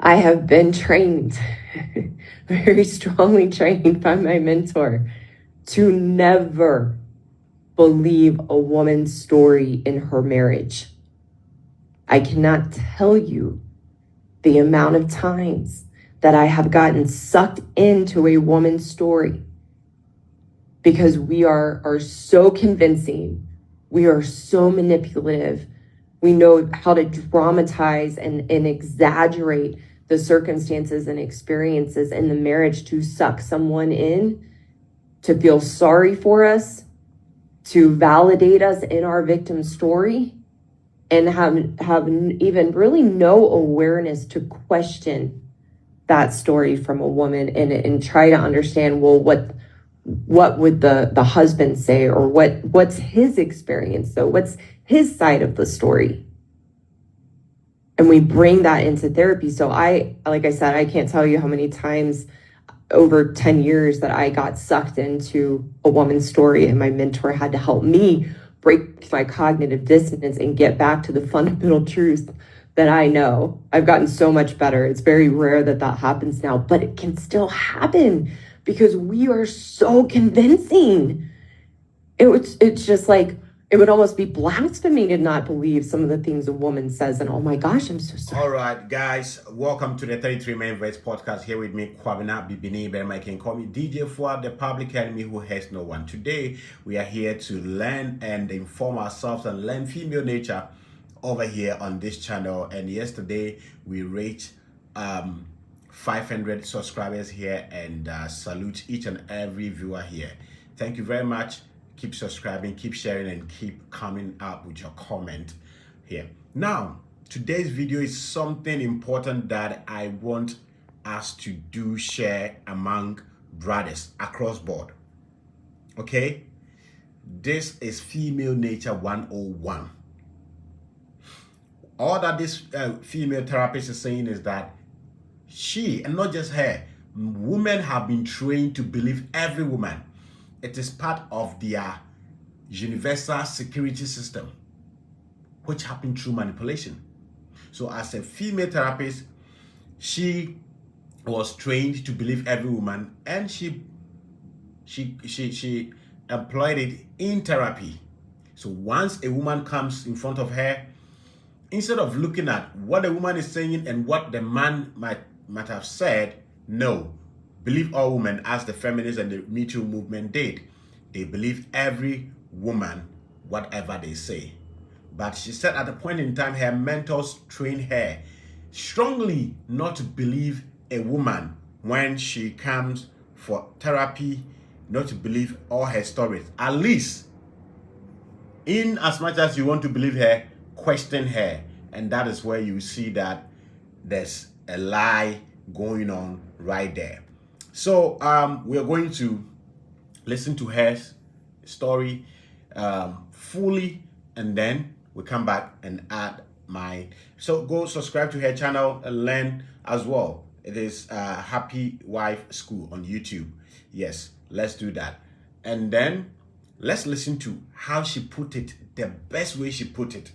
I have been trained, very strongly trained by my mentor, to never believe a woman's story in her marriage. I cannot tell you the amount of times that I have gotten sucked into a woman's story because we are so convincing. We are so manipulative. We know how to dramatize and exaggerate the circumstances and experiences in the marriage to suck someone in, to feel sorry for us, to validate us in our victim story, and have even really no awareness to question that story from a woman and try to understand, well, what would the husband say, or what's his experience, so what's his side of the story. And we bring that into therapy. So like I said, I can't tell you how many times over 10 years that I got sucked into a woman's story, and my mentor had to help me break my cognitive dissonance and get back to the fundamental truth that I know. I've gotten so much better. It's very rare that happens now, but it can still happen because we are so convincing. It's just like, it would almost be blasphemy to not believe some of the things a woman says. And oh my gosh, I'm so sorry. All right, guys, welcome to the 33 Main Verse podcast. Here with me, Kwabena Bibini, but I can call me DJ Fuad, the public enemy who hates no one. Today, we are here to learn and inform ourselves and learn female nature over here on this channel. And yesterday, we reached 500 subscribers here, and salute each and every viewer here. Thank you very much. Keep subscribing, keep sharing, and keep coming up with your comment here. Now, today's video is something important that I want us to share among brothers across board. Okay? This is female nature 101. All that this female therapist is saying is that she, and not just her, women have been trained to believe every woman. It is part of their universal security system, which happened through manipulation. So as a female therapist, she was trained to believe every woman, and she employed it in therapy. So once a woman comes in front of her, instead of looking at what the woman is saying and what the man might have said, no, believe all women, as the feminists and the Me Too movement did. They believe every woman, whatever they say. But she said at a point in time, her mentors trained her strongly not to believe a woman when she comes for therapy, not to believe all her stories. At least, in as much as you want to believe her, question her. And that is where you see that there's a lie going on right there. So we are going to listen to her story fully, and then we come back and add mine. So go subscribe to her channel and learn as well. It is Happy Wife School on YouTube. Yes, let's do that. And then let's listen to how she put it, the best way she put it.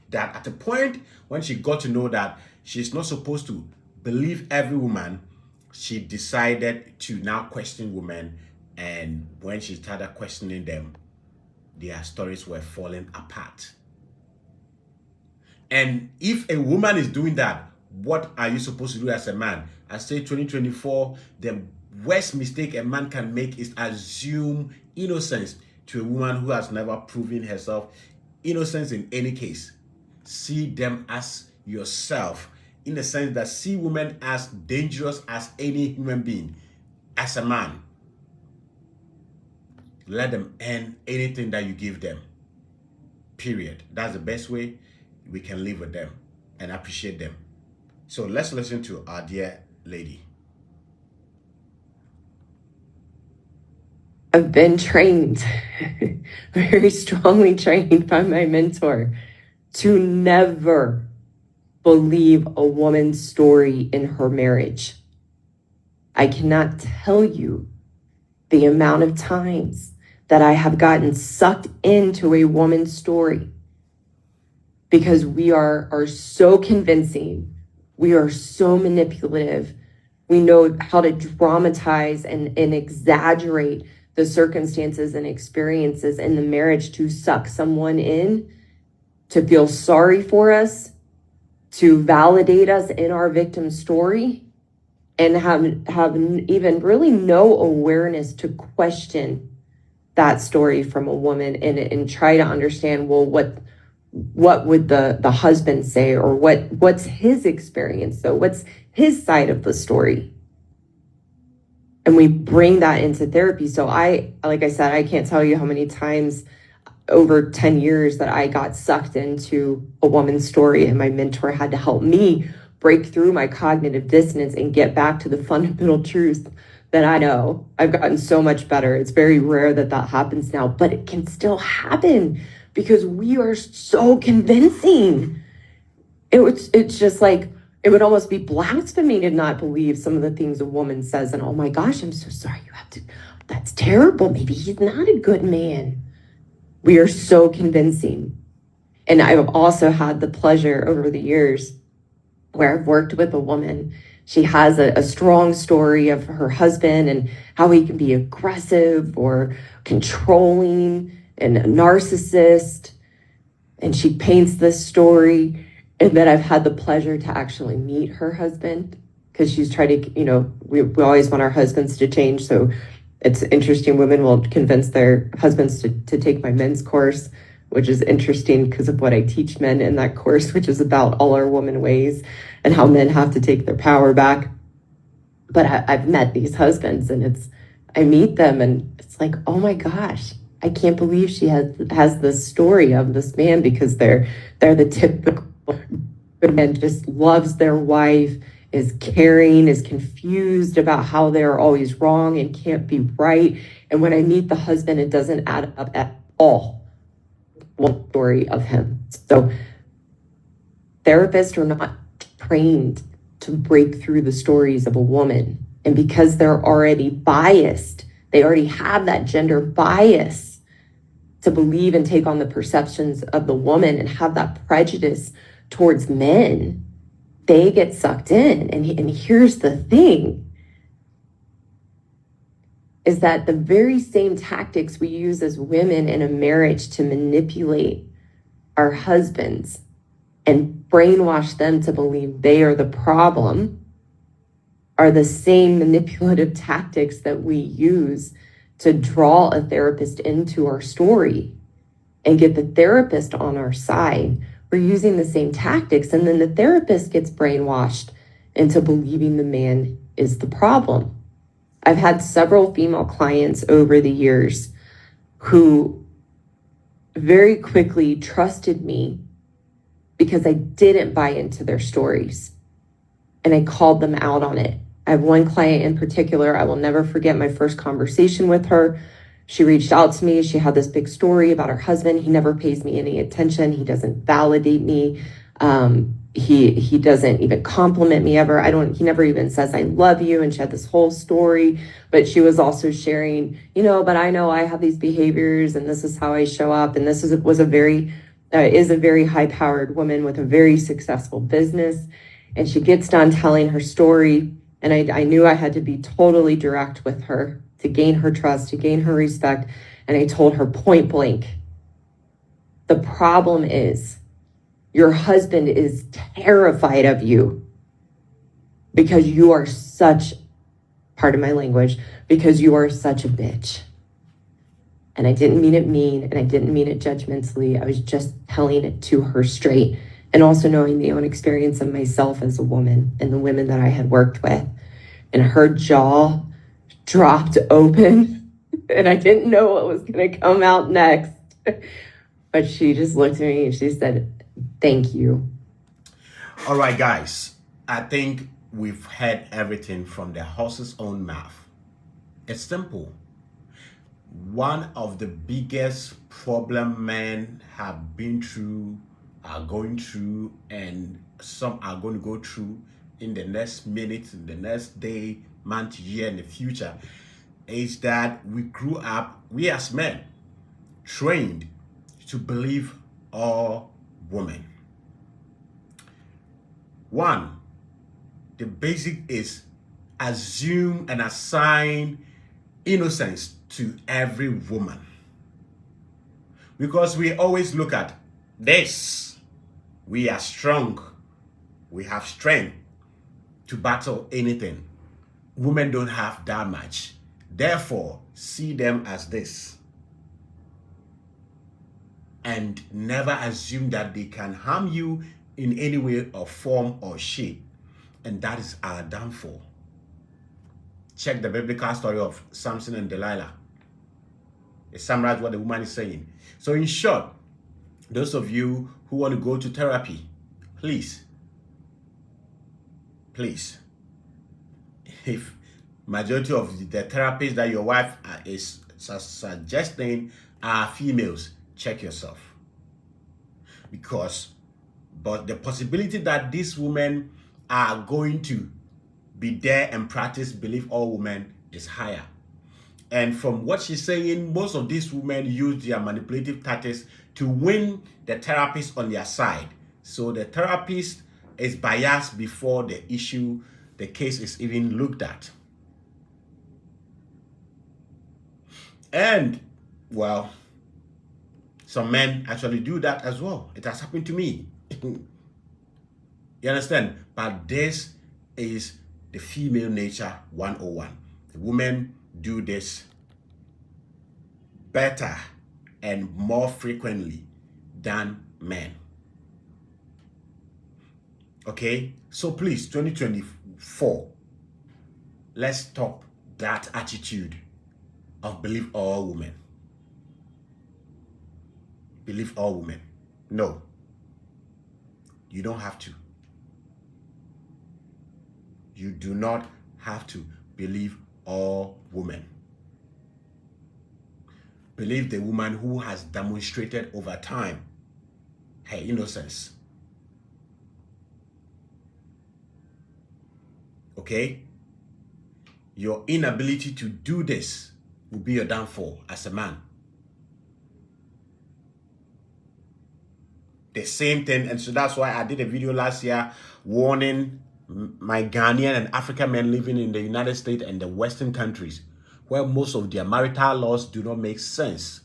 That at the point when she got to know that she's not supposed to believe every woman, she decided to now question women. And when she started questioning them, their stories were falling apart. And if a woman is doing that, what are you supposed to do as a man? I say 2024, the worst mistake a man can make is assume innocence to a woman who has never proven herself innocence in any case. See them as yourself, in the sense that see women as dangerous as any human being. As a man, let them earn anything that you give them. Period. That's the best way we can live with them and appreciate them. So let's listen to our dear lady. I've been trained, very strongly trained by my mentor, to never believe a woman's story in her marriage. I cannot tell you the amount of times that I have gotten sucked into a woman's story because we are so convincing. We are so manipulative. We know how to dramatize and exaggerate the circumstances and experiences in the marriage to suck someone in, to feel sorry for us, to validate us in our victim story, and have even really no awareness to question that story from a woman and try to understand, well, what would the husband say, or what's his experience, so what's his side of the story. And we bring that into therapy. So like I said, I can't tell you how many times over 10 years that I got sucked into a woman's story, and my mentor had to help me break through my cognitive dissonance and get back to the fundamental truth that I know. I've gotten so much better. It's very rare that happens now, but it can still happen because we are so convincing. It's just like, it would almost be blasphemy to not believe some of the things a woman says. And oh my gosh, I'm so sorry. That's terrible. Maybe he's not a good man. We are so convincing. And I've also had the pleasure over the years where I've worked with a woman. She has a strong story of her husband and how he can be aggressive or controlling and a narcissist. And she paints this story. And then I've had the pleasure to actually meet her husband, because she's trying to, we always want our husbands to change. So it's interesting. Women will convince their husbands to take my men's course, which is interesting because of what I teach men in that course, which is about all our woman ways and how men have to take their power back. But I've met these husbands, and I meet them, and it's like, oh my gosh, I can't believe she has this story of this man, because they're the typical man, just loves their wife, is caring, is confused about how they're always wrong and can't be right. And when I meet the husband, it doesn't add up at all. One story of him. So therapists are not trained to break through the stories of a woman. And because they're already biased, they already have that gender bias to believe and take on the perceptions of the woman and have that prejudice towards men, they get sucked in. And here's the thing, is that the very same tactics we use as women in a marriage to manipulate our husbands and brainwash them to believe they are the problem are the same manipulative tactics that we use to draw a therapist into our story and get the therapist on our side. We're using the same tactics, and then the therapist gets brainwashed into believing the man is the problem. I've had several female clients over the years who very quickly trusted me because I didn't buy into their stories, and I called them out on it. I have one client in particular, I will never forget my first conversation with her. She reached out to me. She had this big story about her husband. He never pays me any attention. He doesn't validate me. He doesn't even compliment me ever. He never even says I love you. And she had this whole story, but she was also sharing, but I know I have these behaviors and this is how I show up. And this is a very high powered woman with a very successful business. And she gets done telling her story. And I knew I had to be totally direct with her to gain her trust, to gain her respect. And I told her point blank, the problem is your husband is terrified of you because you are such, pardon my language, because you are such a bitch. And I didn't mean it mean, and I didn't mean it judgmentally. I was just telling it to her straight, and also knowing the own experience of myself as a woman and the women that I had worked with. And her jaw dropped open, and I didn't know what was going to come out next. But she just looked at me and she said, thank you. All right, guys. I think we've heard everything from the horse's own mouth. It's simple. One of the biggest problem men have been through, are going through, and some are going to go through in the next minute, in the next day, month, year, in the future, is that we grew up, we as men, trained to believe all women. One, the basic is assume and assign innocence to every woman. Because we always look at this. We are strong. We have strength to battle anything. Women don't have that much. Therefore, see them as this. And never assume that they can harm you in any way or form or shape. And that is our downfall. Check the biblical story of Samson and Delilah. It summarizes what the woman is saying. So in short, those of you who want to go to therapy, please, if majority of the therapists that your wife is suggesting are females, check yourself. But the possibility that these women are going to be there and practice believe all women is higher. And from what she's saying, most of these women use their manipulative tactics to win the therapist on their side. So the therapist is biased before the case is even looked at. And, well, some men actually do that as well. It has happened to me. You understand? But this is the female nature 101. The women do this better and more frequently than men. Okay? So please, 2024, let's stop that attitude of believe all women. Believe all women. No. You don't have to. You do not have to believe all women. Believe the woman who has demonstrated over time her innocence. Okay? Your inability to do this will be your downfall as a man. The same thing, and so that's why I did a video last year warning my Ghanaian and African men living in the United States and the Western countries, where most of their marital laws do not make sense,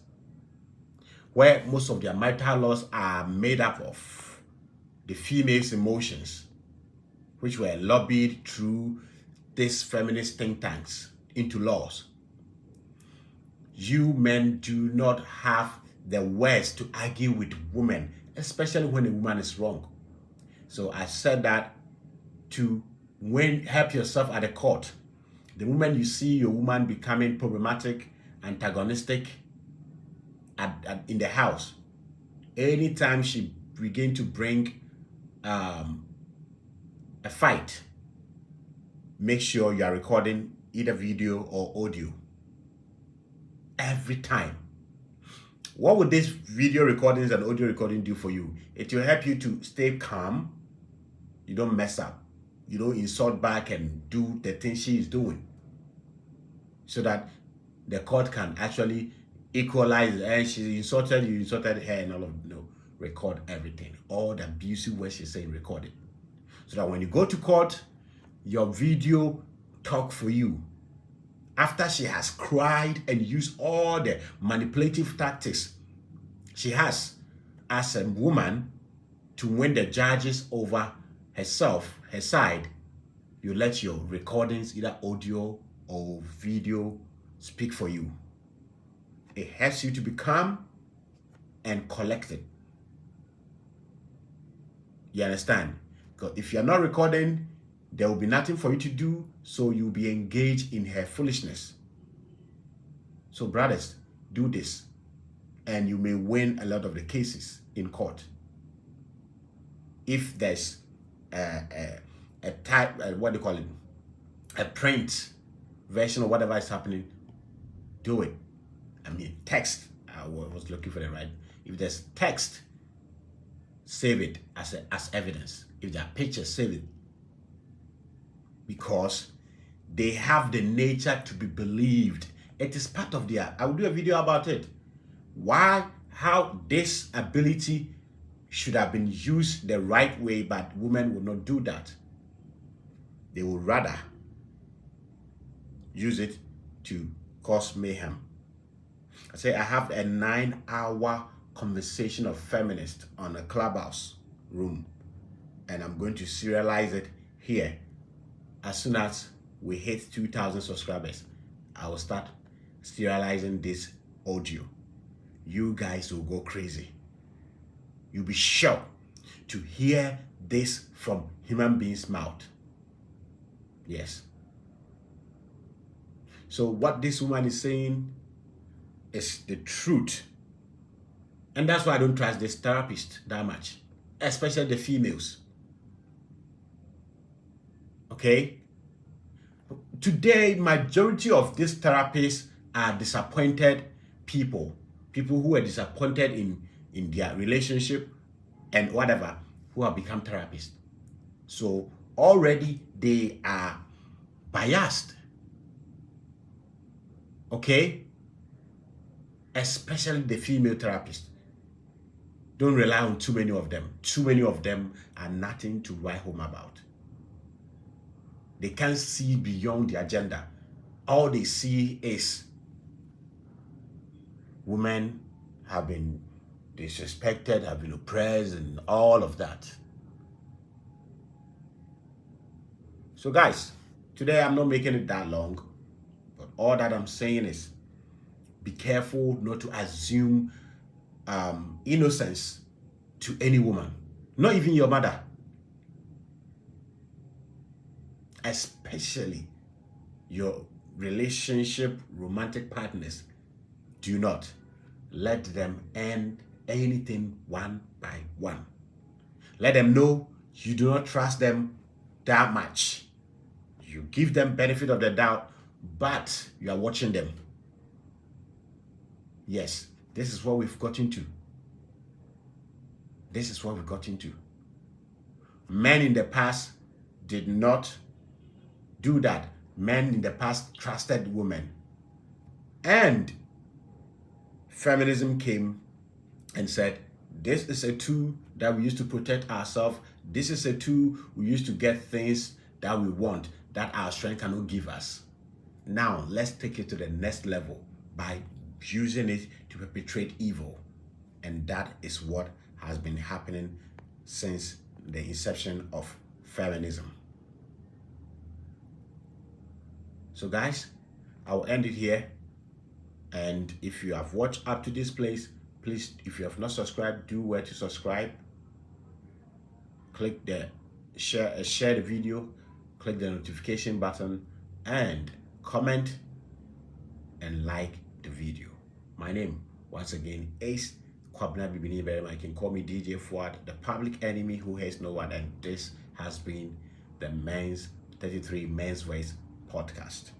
where most of their marital laws are made up of the female's emotions, which were lobbied through these feminist think tanks into laws. You men do not have the words to argue with women, especially when a woman is wrong. So I said that to help yourself at the court. The moment you see your woman becoming problematic, antagonistic in the house, anytime she begin to bring a fight, make sure you are recording either video or audio. Every time. What would this video recordings and audio recording do for you? It will help you to stay calm. You don't mess up. You don't insult back and do the thing she is doing. So that the court can actually equalize. And she insulted you, insulted her, and all of no. Record everything. All the abusive words she's saying, record it. So that when you go to court, your video talk for you. After she has cried and used all the manipulative tactics she has as a woman to win the judges over herself, her side, you let your recordings, either audio or video, speak for you. It helps you to be calm and collected. You understand? Because if you're not recording, there will be nothing for you to do, so you'll be engaged in her foolishness. So brothers, do this, and you may win a lot of the cases in court. If there's a type, what do you call it, a print version of whatever is happening, do it. I mean, text, I was looking for the right. If there's text, save it as evidence. If there are pictures, save it. Because they have the nature to be believed. It is part of their, I will do a video about it. How this ability should have been used the right way, but women will not do that. They would rather use it to cause mayhem. I say I have a 9-hour conversation of feminists on a clubhouse room, and I'm going to serialize it here. As soon as we hit 2,000 subscribers, I will start serializing this audio. You guys will go crazy. You'll be shocked to hear this from human beings' mouth. Yes. So what this woman is saying is the truth. And that's why I don't trust this therapist that much, especially the females. Okay? Today, majority of these therapists are disappointed people who are disappointed in their relationship and whatever, who have become therapists. So already they are biased. Okay? Especially the female therapists. Don't rely on too many of them. Too many of them are nothing to write home about. They can't see beyond the agenda. All they see is women have been disrespected, have been oppressed, and all of that. So guys, today I'm not making it that long, but all that I'm saying is be careful not to assume innocence to any woman, not even your mother. Especially your relationship, romantic partners. Do not let them end anything one by one. Let them know you do not trust them that much. You give them benefit of the doubt, but you are watching them. Yes, this is what we've got into. This is what we got into. Men in the past did not do that. Men in the past trusted women. And feminism came and said, this is a tool that we use to protect ourselves. This is a tool we use to get things that we want, that our strength cannot give us. Now, let's take it to the next level by using it to perpetrate evil. And that is what has been happening since the inception of feminism. So guys, I'll end it here. And if you have watched up to this place, please, if you have not subscribed, do where to subscribe. Click the share the video, click the notification button, and comment and like the video. My name, once again, is Kwabna Bibini Berema. You can call me DJ Fuad, the public enemy who hates no one. And this has been the Men's 33 Men's Voice podcast.